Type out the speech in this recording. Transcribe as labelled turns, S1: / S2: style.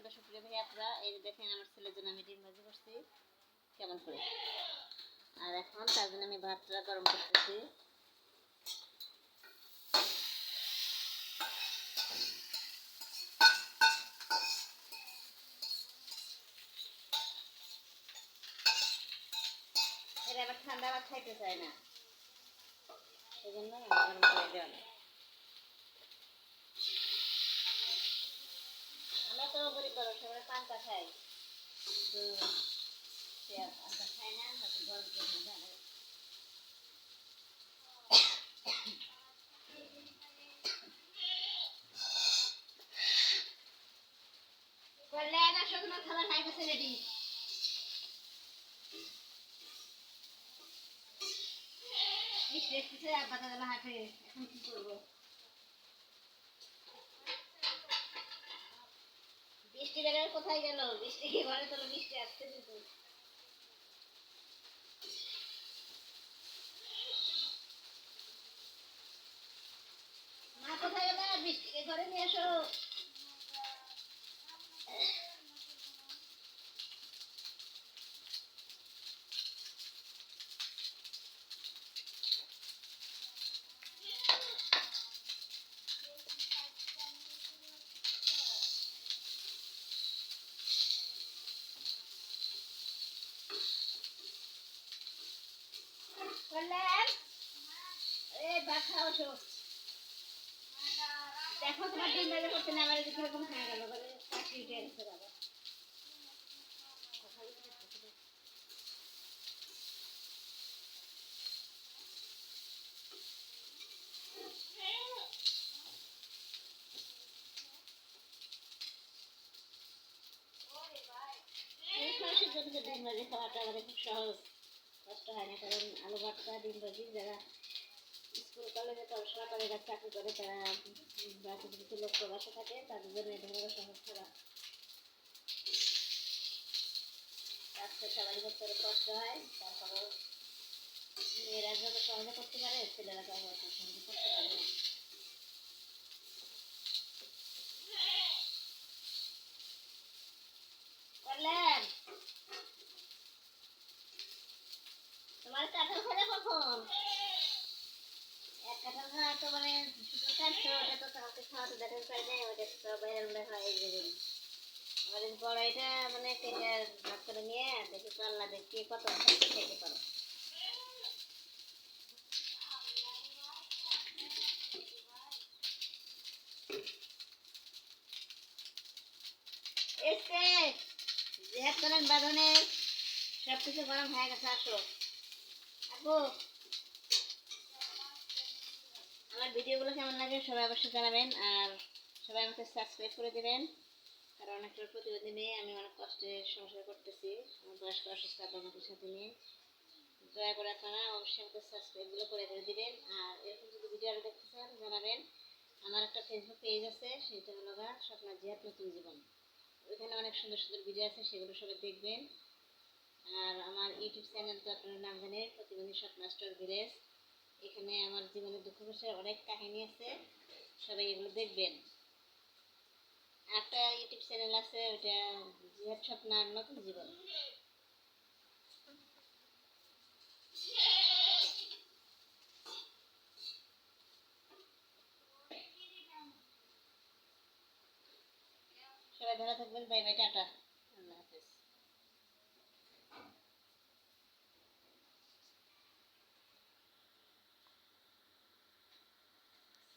S1: তো সুপ্রিয় ভাই আপনারা এই দেখেন আমার ছেলের জন্য আমি ডিম ভাজি করছি কেমন করে। আর এখন তার জন্য আমি ভাতটা গরম করতেছি। এর আবার ঠান্ডা ভাত খাইতে চায় না, সেই জন্য গরম করে দেওয়া। আমরা তো গরিব মানুষ, আমরা পান্তা খাই, কিন্তু সে পান্তা খাই না, হয়তো গরম করে দেওয়া। করলেন আসো, তোমার খাবার খাই গেছে রেডি। দেখতেছে আব্বাটা গেল হাটে, এখন কি করবো? বৃষ্টি বেড়ে কোথায় গেল? বৃষ্টি কি ঘরে তোলো? বৃষ্টি আসছে কিন্তু। মা কোথায় গেল? বৃষ্টিকে ঘরে নিয়ে এসো। করলেন এই বাচ্চা ওঠো, দেখো তোমার ডিম বেজে করতে না আমার কিরকম হয়ে গেল, বলে চাকরি উঠে গেছে বাবা। ডিম ভাজি খাওয়াটা আমাদের খুব সহজ, কষ্ট হয় না, কারণ আলু ভর্তা ডিম ভাজি যারা স্কুল কলেজে পড়াশোনা করে বা চাকরি করে তারা বা কিছু কিছু লোক প্রবাসে থাকে তাদের জন্য এটা হলো সহজ খাবার। আজকে সবাই করতে কষ্ট হয়, তারপরেও মেয়েরা যত সহজে করতে পারে ছেলেরা তো অত সহজে করতে পারে না। করলেন তোমার কাঁঠাল খাবে কখন? এক কাঁঠাল খাওয়া তো মানে শুধু খাচ্ছো, ওটা তো কাউকে খাওয়াতে দেখেন পাই না, ওটা তো বাইরে হয় এই যে আমাদের বড় এটা মানে কেটে ভাগ করে নিয়ে দেখি পাল্লা দেখি কত খেতে পারো। এসে জেহাদ করেন বাঁধনে সব কিছু গরম হয়ে গেছে। আসো আপু, আমার ভিডিওগুলো কেমন লাগে সবাই অবশ্যই জানাবেন, আর সবাই আমাকে সাবস্ক্রাইব করে দেবেন, কারণ একটা প্রতিবন্ধী মেয়ে, আমি অনেক কষ্টে সংসার করতেছি আমার বয়স্ক অসুস্থ আপনাদের সাথে নিয়ে। দয়া করে আপনারা অবশ্যই আমাকে সাবস্ক্রাইবগুলো করে দিবেন। আর এরকম যদি ভিডিও আরও দেখতে চান জানাবেন। আমার একটা ফেসবুক পেজ আছে, সেটা হলো স্বপ্না জিহাদ নতুন জীবন, ওইখানে অনেক সুন্দর সুন্দর ভিডিও আছে, সেগুলো সবাই দেখবেন। আর আমার ইউটিউব চ্যানেল তো আপনারা নাম জানেন, প্রতিবন্ধী স্বপ্না স্টোর ভিলেজ, এখানে আমার জীবনের দুঃখ কষ্টের অনেক কাহিনী আছে, সবাই এগুলো দেখবেন। একটা ইউটিউব চ্যানেল আছে, ওটা জিহাদ স্বপ্নার নতুন জীবন। সবাই ভালো থাকবেন, বাই বাই, টাটা।